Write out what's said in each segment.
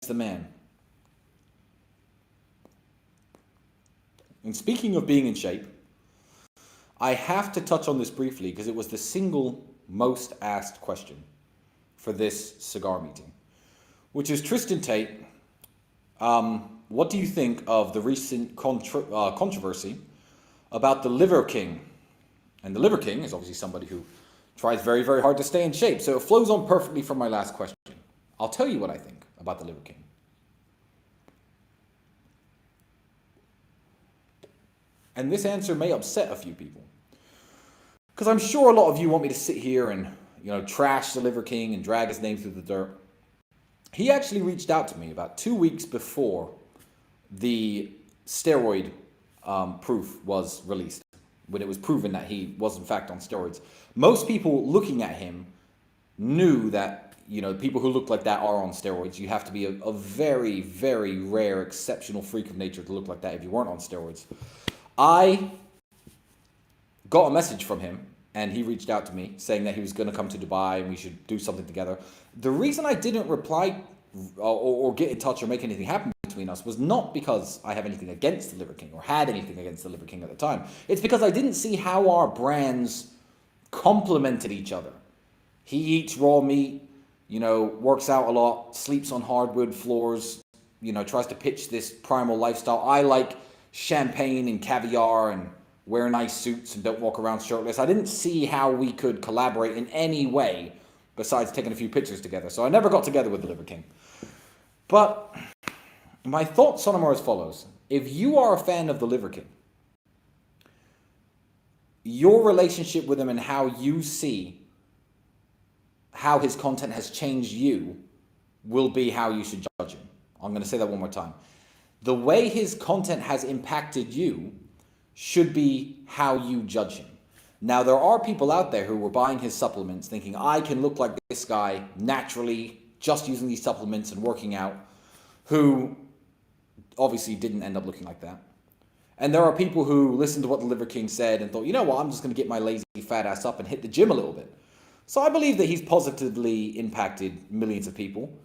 the man. And speaking of being in shape, I have to touch on this briefly because it was the single most asked question for this cigar meeting, which is Tristian Tate. What do you think of the recent controversy about the Liver King? And the Liver King is obviously somebody who tries very, very hard to stay in shape. So it flows on perfectly from my last question. I'll tell you what I think about the Liver King. And this answer may upset a few people, because I'm sure a lot of you want me to sit here and, trash the Liver King and drag his name through the dirt. He actually reached out to me about 2 weeks before the steroid proof was released, when it was proven that he was in fact on steroids. Most people looking at him knew that, people who look like that are on steroids. You have to be a very, very rare, exceptional freak of nature to look like that if you weren't on steroids. I got a message from him, and he reached out to me saying that he was going to come to Dubai and we should do something together. The reason I didn't reply or get in touch or make anything happen between us was not because I have anything against the Liver King or had anything against the Liver King at the time. It's because I didn't see how our brands complemented each other. He eats raw meat, works out a lot, sleeps on hardwood floors, tries to pitch this primal lifestyle. I like champagne and caviar and wear nice suits and don't walk around shirtless. I didn't see how we could collaborate in any way besides taking a few pictures together. So I never got together with the Liver King. But my thoughts on him are as follows. If you are a fan of the Liver King, your relationship with him and how you see how his content has changed you will be how you should judge him. I'm going to say that one more time. The way his content has impacted you should be how you judge him. Now, there are people out there who were buying his supplements thinking, I can look like this guy naturally, just using these supplements and working out, who obviously didn't end up looking like that. And there are people who listened to what the Liver King said and thought, I'm just going to get my lazy fat ass up and hit the gym a little bit. So I believe that he's positively impacted millions of people.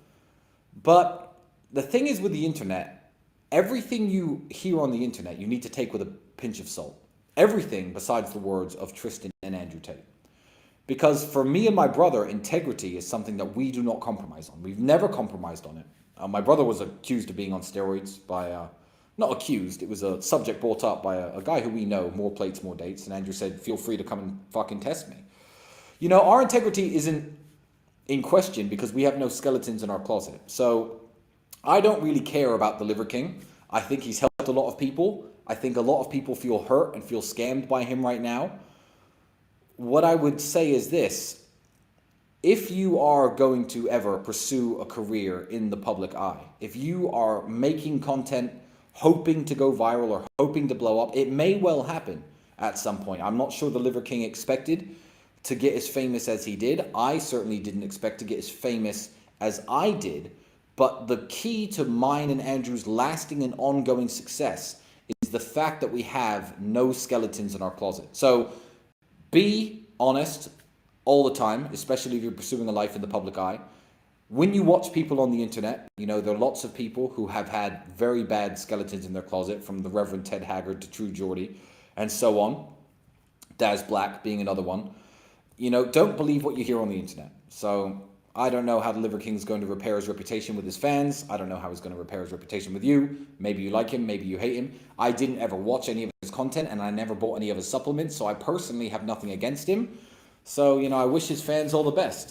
But the thing is with the internet, everything you hear on the internet, you need to take with a pinch of salt. Everything besides the words of Tristian and Andrew Tate. Because for me and my brother, integrity is something that we do not compromise on. We've never compromised on it. My brother was accused of being on steroids by, not accused, it was a subject brought up by a guy who we know, more plates, more dates. And Andrew said, feel free to come and fucking test me. Our integrity isn't in question because we have no skeletons in our closet. So I don't really care about the Liver King. I think he's helped a lot of people. I think a lot of people feel hurt and feel scammed by him right now. What I would say is this. If you are going to ever pursue a career in the public eye, if you are making content hoping to go viral or hoping to blow up, it may well happen at some point. I'm not sure the Liver King expected to get as famous as he did. I certainly didn't expect to get as famous as I did. But the key to mine and Andrew's lasting and ongoing success is the fact that we have no skeletons in our closet. So be honest all the time, especially if you're pursuing a life in the public eye. When you watch people on the internet, there are lots of people who have had very bad skeletons in their closet, from the Reverend Ted Haggard to True Geordie and so on. Daz Black being another one. Don't believe what you hear on the internet. So I don't know how the Liver King is going to repair his reputation with his fans. I don't know how he's going to repair his reputation with you. Maybe you like him, maybe you hate him. I didn't ever watch any of his content, and I never bought any of his supplements, so I personally have nothing against him. So, I wish his fans all the best.